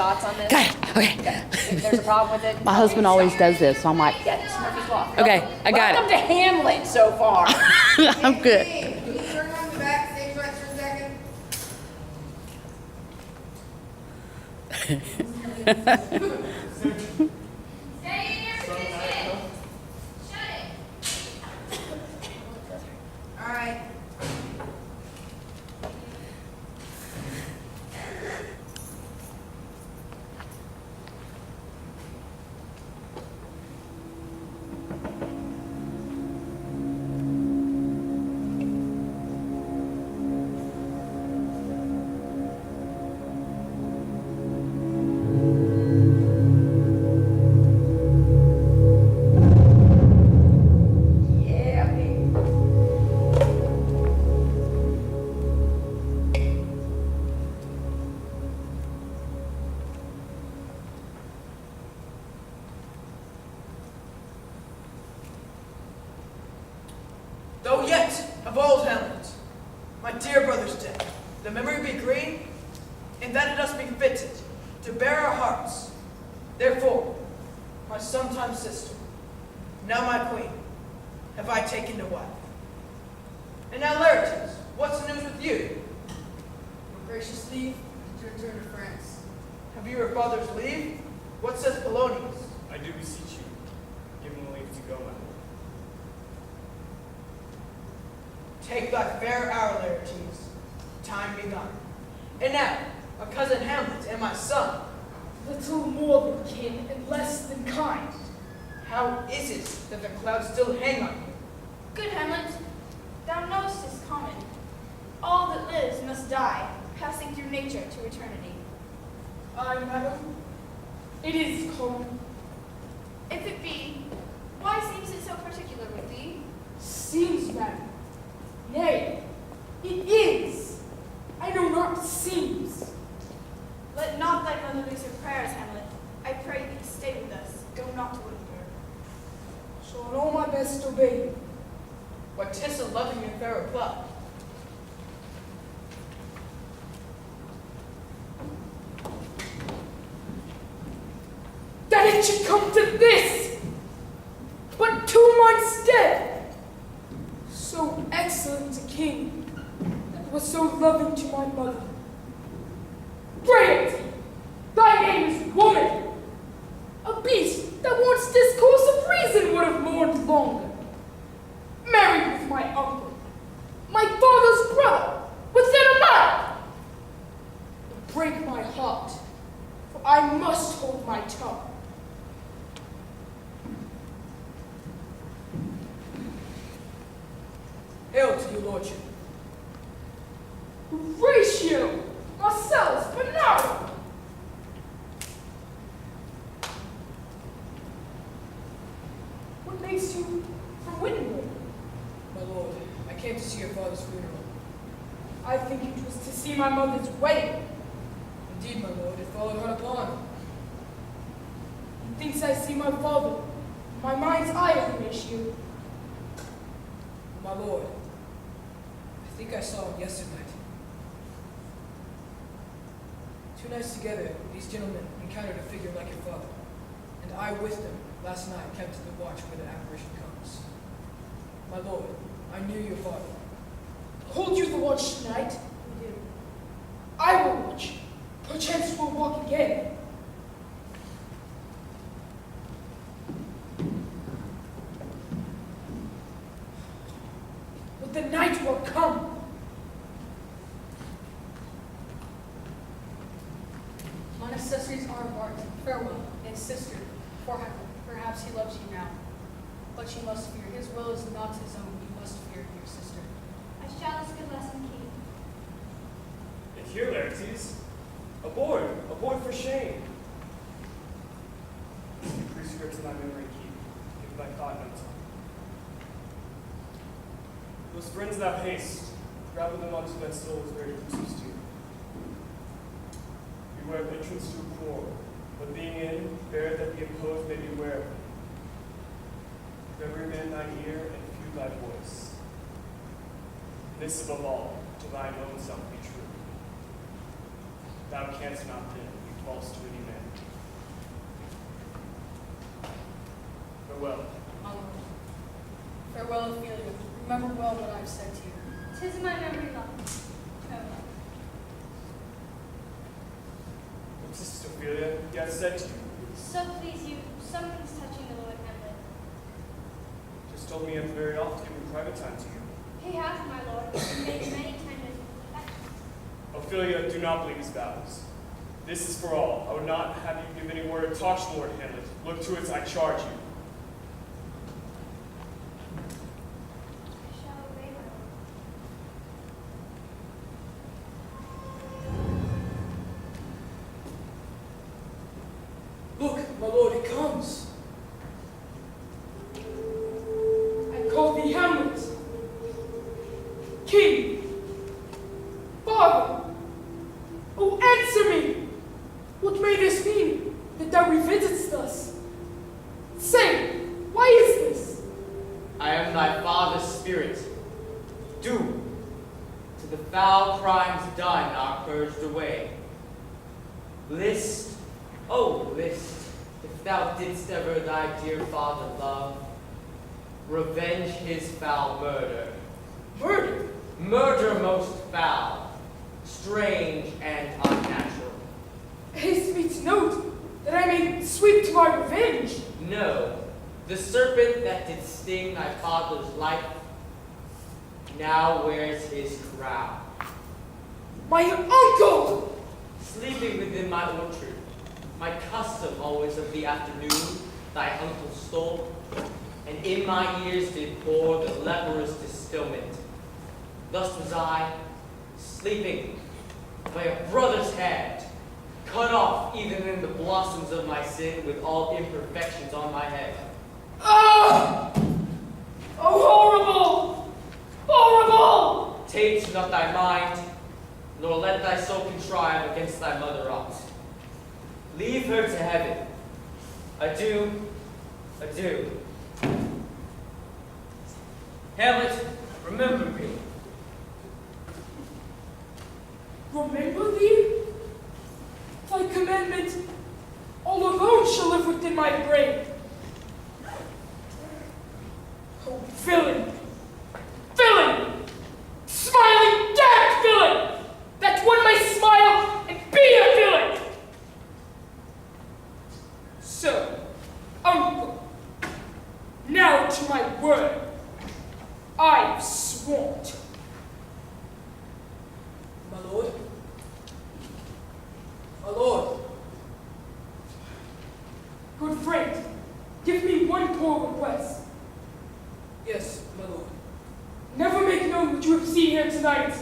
Thoughts on this? Got it. Okay. If there's a problem with it, My husband always does this, so I'm like, yeah, it's Murphy's Law. okay, I got Welcome to Hamlet so far. it. I'm good. Can you turn on the back stage lights for a second? Stay in your position. Shut it. All right. Yeah, baby. Though yet of old Hamlet, my dear brother's dead, the memory be green, in that it us be fitted to bear our hearts. Therefore, my sometime sister, now my queen, have I taken to wife. And now, Laertes, what's the news with you? Your gracious leave to return to France. Have you your father's leave? What says Polonius? I do beseech you, give him leave to go, my lord. Take thy fair hour, Laertes, time be gone. And now, my cousin Hamlet and my son, Little more than kin and less than kind. how is it that the clouds still hang on you? Good Hamlet, thou knowest 'tis common. All that lives must die, passing through nature to eternity. Aye, madam, it is common. If it be, why seems it so particular with thee? Seems, madam. Nay, it is. I know not seems. Let not thy mother lose her prayers, Hamlet. I pray thee, stay with us. Go not to Wittenberg. Shall in all my best obey you. What 'tis a loving and fair reply. That it should come to this! But 2 months dead! So excellent a king that was so loving to my mother. Frailty! Thy name is woman! A beast that wants discourse of reason would have mourned longer. Married with my uncle, my father's brother, within a mile! It break my heart, for I must hold my tongue. Hail to you, lordship. Horatio! Marcellus! Bernardo! What makes you from Wittenberg? My lord, I came to see your father's funeral. I think it was to see my mother's wedding. Indeed, my lord, it followed hard upon. Methinks I see my father, in my mind's eye, Horatio. My lord, I think I saw him yesterday. 2 nights together, these gentlemen encountered a figure like your father, and I with them last night kept the watch where the apparition comes. My lord, I knew your father. Hold you the watch tonight? We do. I will watch. Perchance we'll walk again. But the night will come. My necessities are embarked. Farewell, and sister, perhaps he loves you now. But you must fear. His will is not his own. You must fear, dear sister. I shall this good lesson keep. And here, Laertes, aboard for shame. Prescripts in thy memory keep, give thy thought no time. Those friends thou hast, gather them unto thy soul's very crucible steel. Beware of entrance to a quarrel, but being in, bear that the opposed may beware of it. Give every man thine ear, and few thy voice. This above all, to thine own self be true. Thou canst not then be false to any Farewell. My lord. Farewell, Ophelia. Remember well what I've said to you. 'Tis my memory long. Farewell. What is it, Ophelia? He hath said to you. So please you, something's touching the Lord Hamlet. Just told me he hath very often given private time to you. He hath, my lord, made many tenders with affection. Ophelia, do not believe his vows. This is for all. I would not have you give any word of talk to Lord Hamlet. Look to it, I charge you. I shall obey, my lord. Look, my lord, he comes. I call thee Hamlet. King. Father. Oh, answer me. What may this mean, that thou revisitest us? Say, why is this? I am thy father's spirit, doomed to the foul crimes done are purged away. List, oh list, if thou didst ever thy dear father love, revenge his foul murder. Murder. Murder most foul, strange and unnatural. Haste me to note that I may sweep to my revenge. No, the serpent that did sting thy father's life now wears his crown. My uncle! Sleeping within my orchard, my custom always of the afternoon, thy uncle stole, and in my ears did pour the leprous distilment. Thus was I, sleeping by a brother's hand, cut off even in the blossoms of my sin with all imperfections on my head. Ah! Oh, horrible! Horrible! Taint not thy mind, nor let thy soul contrive against thy mother aught. Leave her to heaven. Adieu, adieu. Hamlet, remember me. Remember thee? Thy commandment all alone shall live within my brain. Oh, villain! Villain! Smiling, damned villain! That one may smile and be a villain! So, uncle, now to my word. I've sworn to. My lord? My lord? Good friend, give me one poor request. Yes, my lord. Never make known what you have seen here tonight.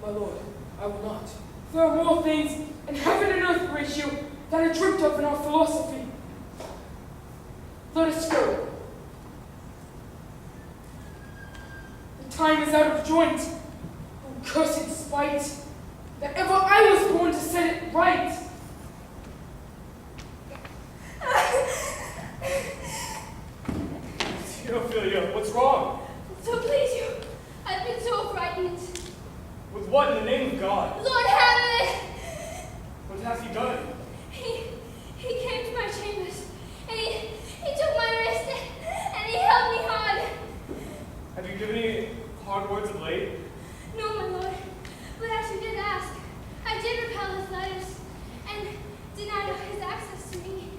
My lord, I will not. There are more things in heaven and earth ratio than are dreamt of in our philosophy. Let us go. The time is out of joint. Oh, cursed spite, that ever I was born to set it right. Ophelia, what's wrong? So please you, I've been so frightened. With what in the name of God? Lord Hamlet! What has he done? He came to my chambers, and he took my wrist, and he held me hard. Have you given any hard words of late? No, my lord, but as you did ask, I did repel his letters, and denied his access to me.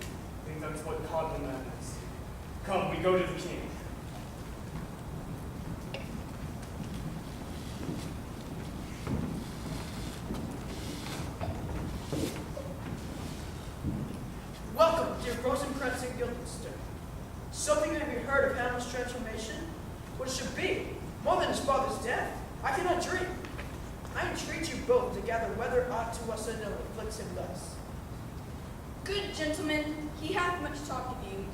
I think that's what caught the madness. Come, we go to the king. Welcome, dear Rosencrantz and Guildenstern. Something have you heard of Hamlet's transformation? What it should be, more than his father's death, I cannot dream. I entreat you both to gather whether aught to us unknown afflicts him thus. Good gentlemen, he hath much talk of you.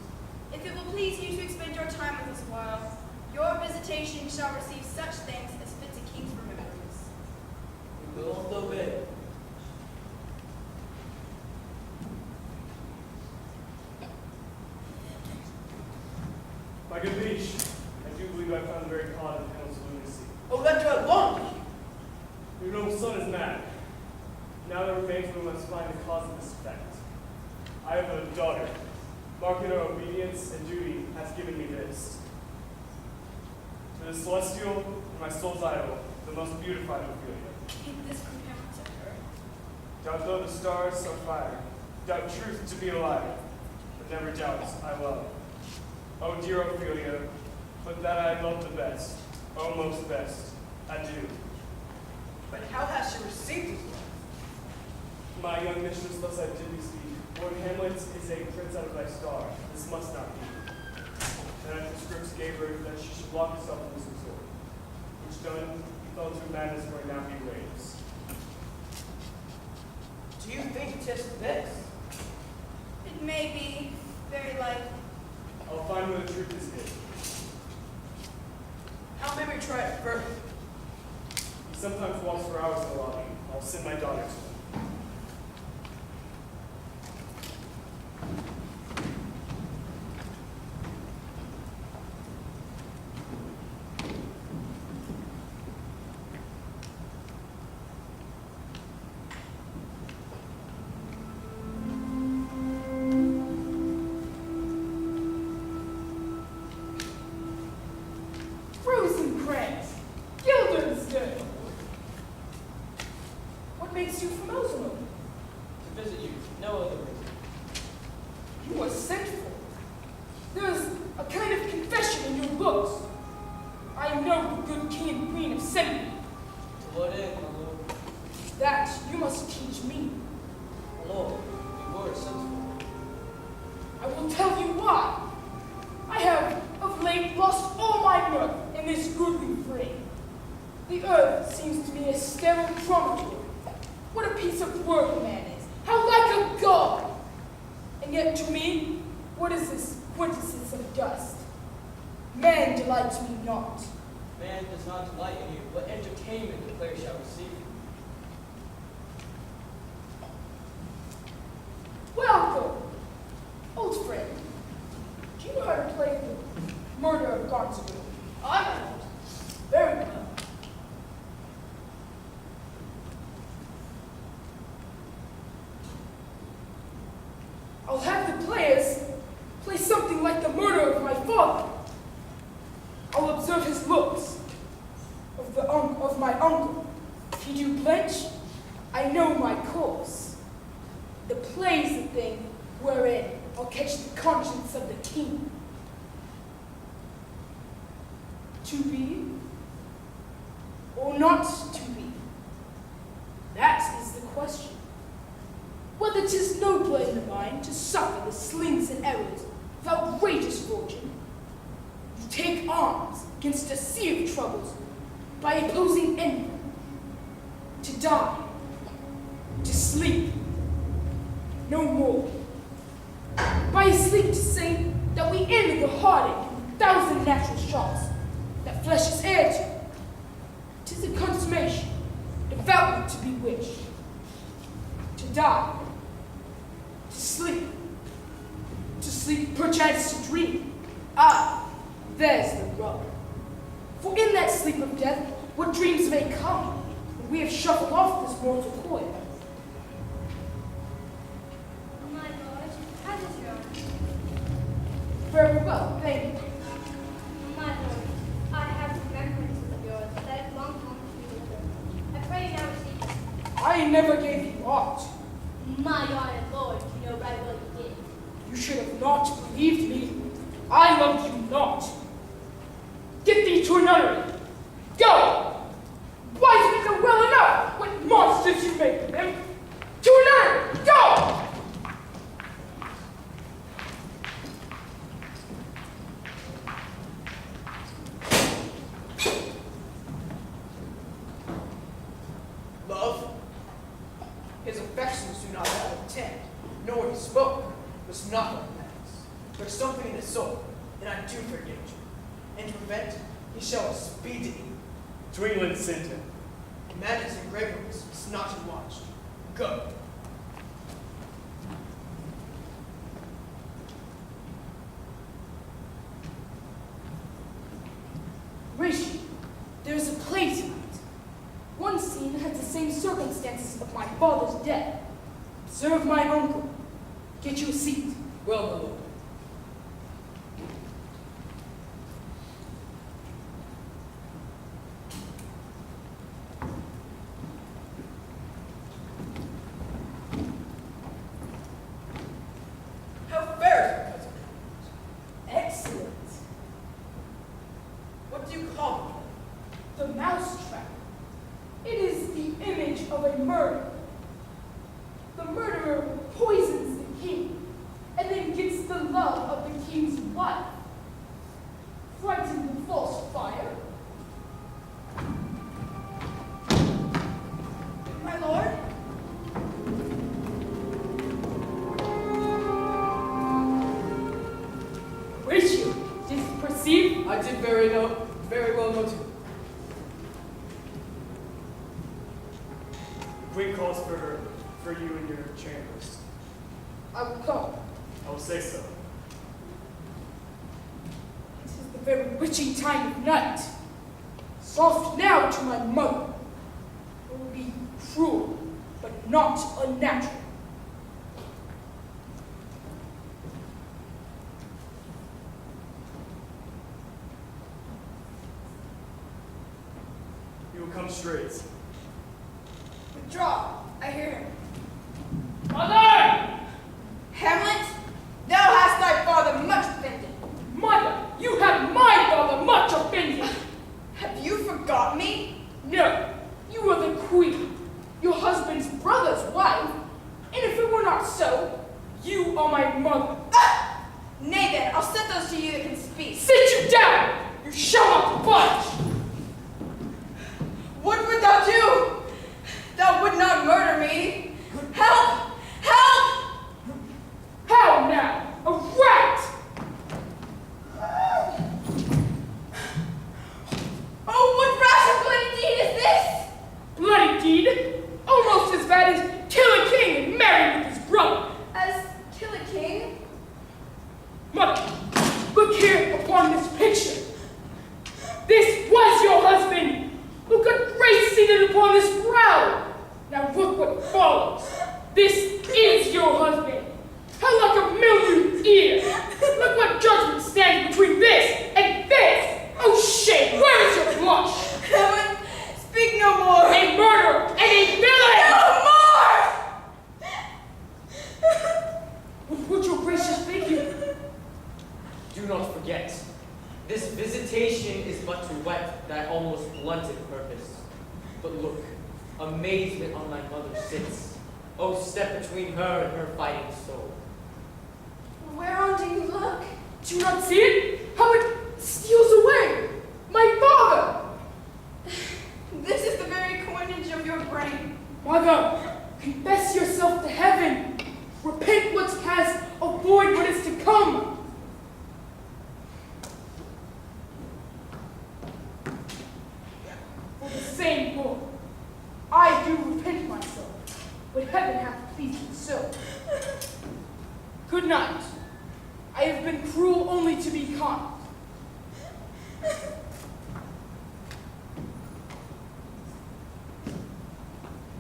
If it will please you to expend your time with us a while, your visitation shall receive such thanks as fits a king's remembrance. We will obey. My good liege, I do believe I found the very cause of Hamlet's lunacy. Oh, let God long be. Your noble son is mad. Now there remains we must find the cause of this effect. I have a daughter, marking our obedience and duty, has given me this. To the celestial and my soul's idol, the most beautified Ophelia. Keep this from him, said her. Doubt though the stars are fire, doubt truth to be alive, but never doubt I love. Oh dear Ophelia, but that I love the best, oh most best, adieu. But how has she received his love? My young mistress, thus I did me speak. Lord Hamlet is a prince out of thy star. This must not be. And I scripts gave her that she should lock herself in this resort. Which done, he fell to madness where now he raves. Do you think 'tis this? It may be very likely. I'll find where the truth is hid. How may we try it further? He sometimes walks for hours in the lobby. I'll send my daughter to him. Rosencrantz, Guildenstern. What makes you from Oslo? To visit you, no other reason. You were sent for. There's a kind of confession in your looks. I know the good king and queen have sent me. To what end, my lord? That you must teach me. My lord, we were sent for. I will tell you why. I have of late lost all my mirth in this goodly frame. The earth seems to me a sterile promontory. What a piece of work man is. How like a god. And yet to me, what is this quintessence of dust? Man delights me not. Man does not delight in you. What entertainment the player shall receive. Welcome, old friend. Do you know how to play the murder of Garnsville? I don't. Very well. I'll have the players play something like the murder of my father. I'll observe his looks of my uncle. If he do blench, I know my course. The play's the thing wherein I'll catch the conscience of the king. To be or not to be? That is the question. Whether 'tis no blame of mine to suffer the slings and arrows of outrageous fortune, you take arms against a sea of troubles by opposing envy, to die, to sleep, no more. By sleep to say that we end the heartache in 1,000 natural shocks that flesh is heir to. 'Tis a consummation, devoutly to be wished. To die, to sleep perchance to dream. Ah, there's the rub. For in that sleep of death, what dreams may come when we have shuffled off this mortal coil. My lord, how does your honor? Very well, thank you. My lord, I have remembrances of yours that have long come to you. I pray you now receive them. I never gave you aught. My honored lord, you know right well you did. You should have not believed me. I loved you not. Get thee to a nunnery. Go! Wise men know well enough what monsters you make of them. To a nunnery! Go! Love? His affections do not have intent, nor he spoke, was not like that. There's something in his soul, and I do forgive you. And to prevent, he shall speed to you. To England sent him. Madness and graveries is not to watch. Go. Rishi, there's a play tonight. One scene has the same circumstances of my father's death. Observe my uncle. Get you a seat. Well, my lord, I did very well noted. Queen calls for you in your chambers. I will come. I will say so. It is the very witching time of night. Soft now to my mother. It will be cruel, but not unnatural. You will come straight. Withdraw. I hear him. Mother! Hamlet, thou hast thy father much offended. Mother, you have my father much offended. Have you forgot me? No, you are the queen, your husband's brother's wife, and if it were not so, you are my mother. Ah! Nay then, I'll set those to you that can speak. Sit you down! You shall not budge! What would thou do? Thou would not murder me. Help! Help! How now? A rat! Oh, what rash and bloody deed is this? Bloody deed? Almost as bad as kill a king and marry with his brother. As kill a king? Mother, look here upon this picture. This was your husband. Look at grace seated upon this brow. Now look what follows. This is your husband. How like a mildew ear. Look what judgment stands between this and this. Oh shame, where is your blush? Hamlet, speak no more. A murderer and a villain! No more! What would your gracious figure? Do not forget, this visitation is but to whet thy almost blunted purpose. But look, amazement on thy mother sits. Oh, step between her and her fighting soul. Whereon do you look? Do you not see it? How it steals away! My father! This is the very coinage of your brain. Mother, confess yourself to heaven. Repent what's past, avoid what is to come. For the same Lord, I do repent myself. Would heaven have pleased me so. Good night. I have been cruel only to be kind.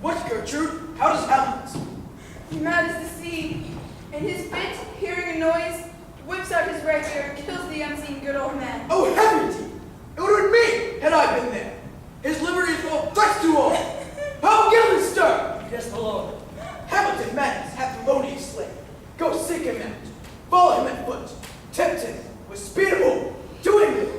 What, Gertrude? How does Hamlet? Mad as the sea. In his fit, hearing a noise, whips out his rapier and kills the unseen good old man. Oh, heavenly! It would have been me had I been there. His liberty is full of threats to all. How guilt and stir! Yes, my lord. Hamlet and madness hath Polonius slain. Go seek him out. Follow him at foot. Tempt him with speed of war to England.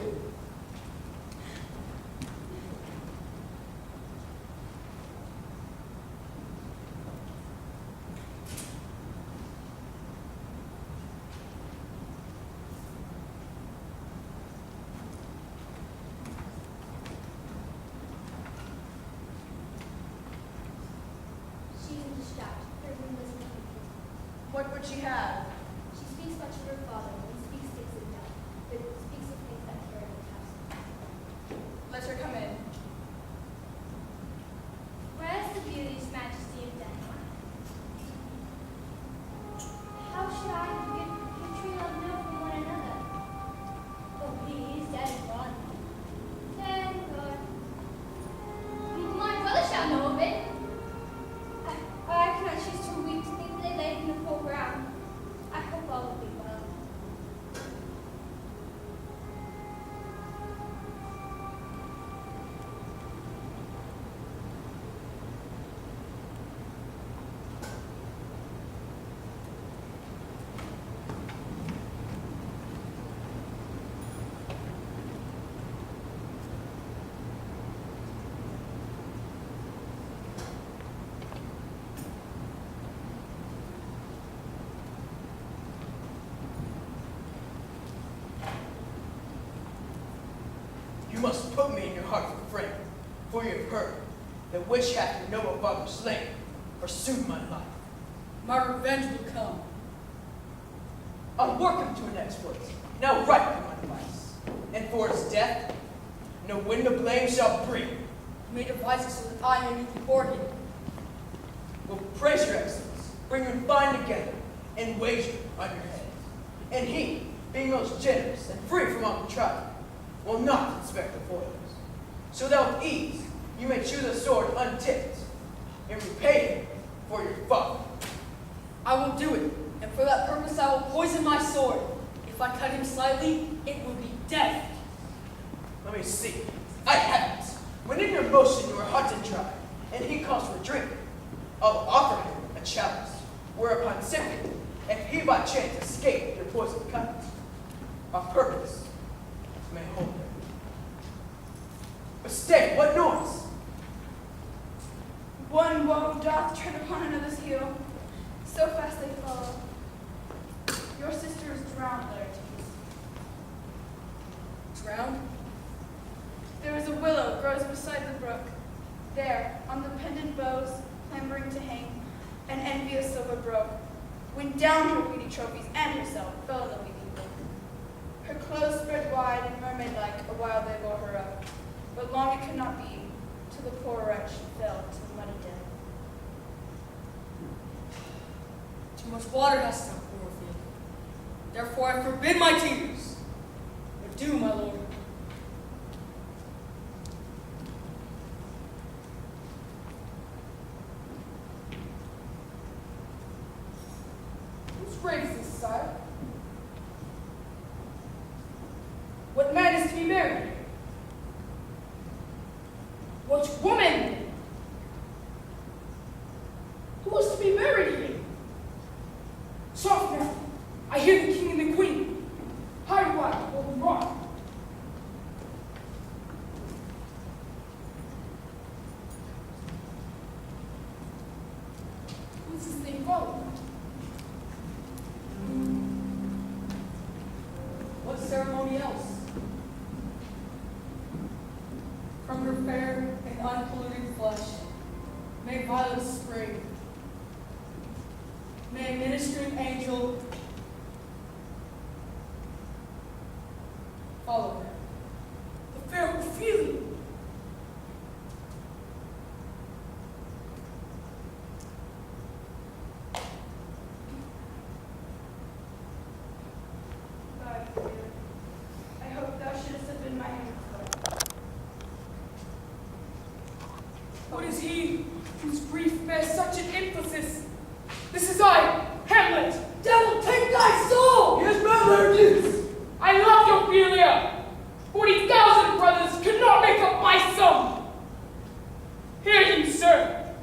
She's in distraught. Her room was empty. What would she have? She speaks much of her father and speaks things of death, but speaks of things that carry the past. Let her come in. Where is the beauty's majesty of death? How should I forget the true love know from one another? Oh, he is dead and gone. Thank God. My brother shall know of it. I cannot choose too weak to think they laid in the full ground. I hope all will be well. You must put me in your heart for friend, for you have heard that which hath your noble father slain, pursued my life. My revenge will come. I'll work him to an exploit. Now right for my advice. and for his death, no wind of blame shall breathe. You may devise it so that I may meet before him. Will praise your excellence, bring them fine together, and wager on your head. And he, being most generous and free from all contrivance, will not inspect the foils, so that with ease you may choose a sword untipped, and repay him for your folly. I will do it, and for that purpose I will poison my sword. If I cut him slightly, it will be death. Let me see. I have it. When in your motion you are hot and dry, and he calls for drink, I'll offer him a chalice, whereupon simply, if he by chance escape your poison cut, our purpose may hold him. But stay, what noise? One woe doth tread upon another's heel, so fast they follow. Your sister is drowned, Laertes. Drowned? There is a willow grows beside the brook. There, on the pendant boughs, clambering to hang, an envious silver broke, when down her weedy trophies and herself fell in the weeping brook. Her clothes spread wide and mermaid-like, a while they bore her up, but long it could not be, till the poor wretch fell to muddy death. Too much water hast thou, poor thing. Therefore I forbid my tears. Adieu, my lord. Whose grave is this, sire? What man is to be married? What woman? Who is to be married here? Soft now. I hear the king and the queen. High wide, golden rock. Who's this thing following? What ceremony else? From her fair and unpolluted flesh, may violets spring. May a ministering angel follow her. The fair Ophelia. God, dear, I hope thou shouldst have been my handmaid. What is he whose grief bears such an emphasis? This is I, Hamlet. Devil, take thy soul! Yes, my Laertes! I love Ophelia. 40,000 brothers could not make up my sum. Hear you, sir.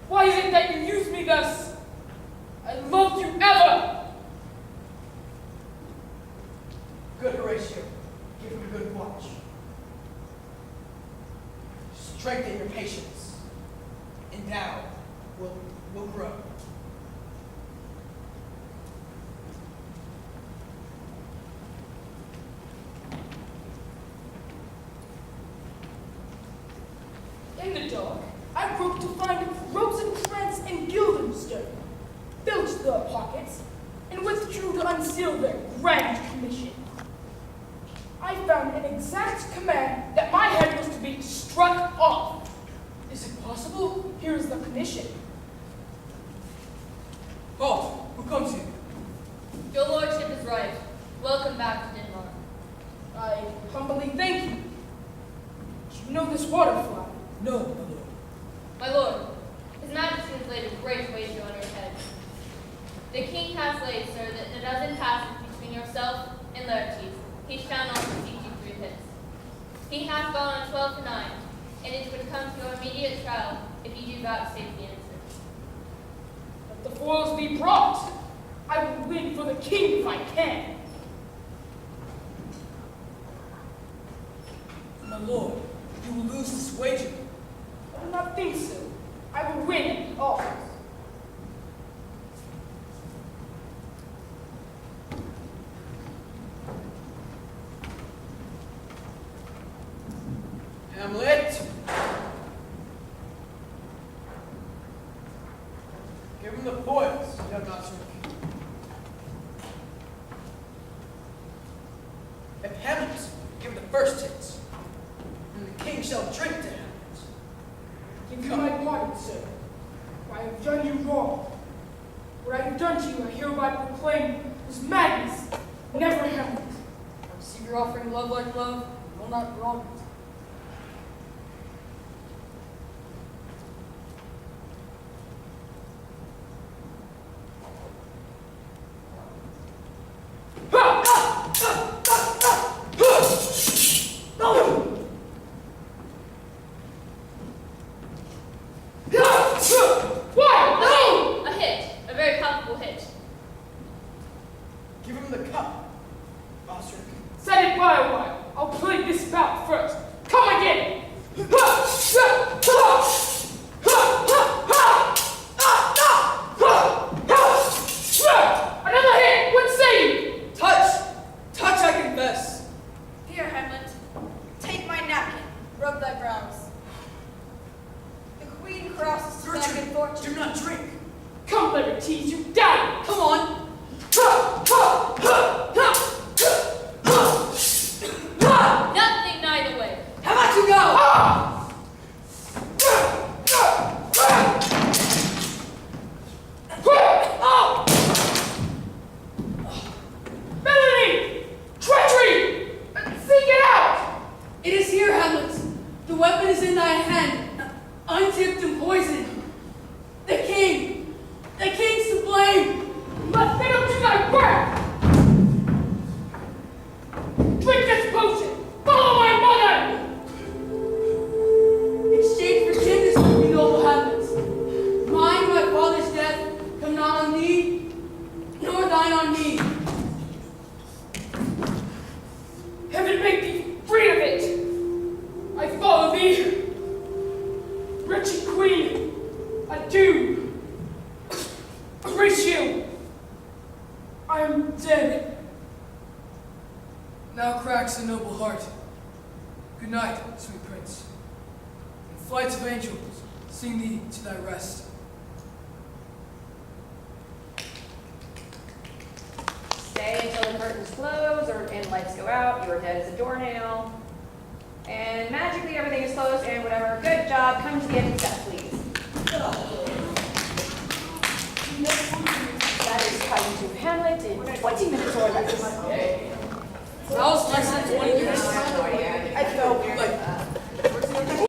Why is it that you use me thus? I loved you ever. Good Horatio, give him a good watch. Strengthen your patience, and thou will grow. In the dark, I groped to find Rosencrantz and Guildenstern, filched their pockets, and withdrew to unseal their grand commission. I found an exact command that my head was to be struck off. Is it possible? Here is the commission. Halt! Who comes here? Your lordship is right. Welcome back to Denmark. I humbly thank you. Do you know this waterfly? No, my lord. My lord, His Majesty has laid a great wager on your head. The king has laid, sir, that a dozen passes between yourself and Laertes. He shall not receive you 3 hits. He hath gone on 12 to 9, and it would come to your immediate trial if you do vouchsafe the answer. Let the foils be brought. I will win for the king if I can. My lord, you will lose this wager. I do not think so. I will win at all costs. Hamlet! Give him the foils you have not served. If Hamlet you I hereby proclaim was madness, never Hamlet. I receive your offering love like love, and will not wrong it. Why? A hit. A very palpable hit. Give him the cup, Osric. Set it by a while. I'll play this bout first. Come again. Another hit. What say you? Touch! Touch, I confess. Here, Hamlet, take my napkin, rub thy brows. The queen crosses to thy good Gertrude, fortune. do not drink. Come, Liberties, you die. Come on. Nothing neither way. How about you go? Melanie! Treachery! Seek it out! It is here, Hamlet. The weapon is in thy hand, untipped and poisoned. The king's to blame. Let me up to thy work! Drink this potion! Follow my mother! Exchange forgiveness with me, noble Hamlet. Mine, my father's death, come not on thee, nor thine on me. Heaven make thee free of it! I follow thee! Wretched queen, adieu! Horatio, I am dead. Now cracks a noble heart. Good night, sweet prince. And flights of angels, sing thee to thy rest. Stay until the curtains close and lights go out. You are dead as a doornail. And magically everything is closed and whatever. Good job. Come to the end step, please. That is time to Hamlet in 20 minutes or less. That was less than 20 minutes. I felt like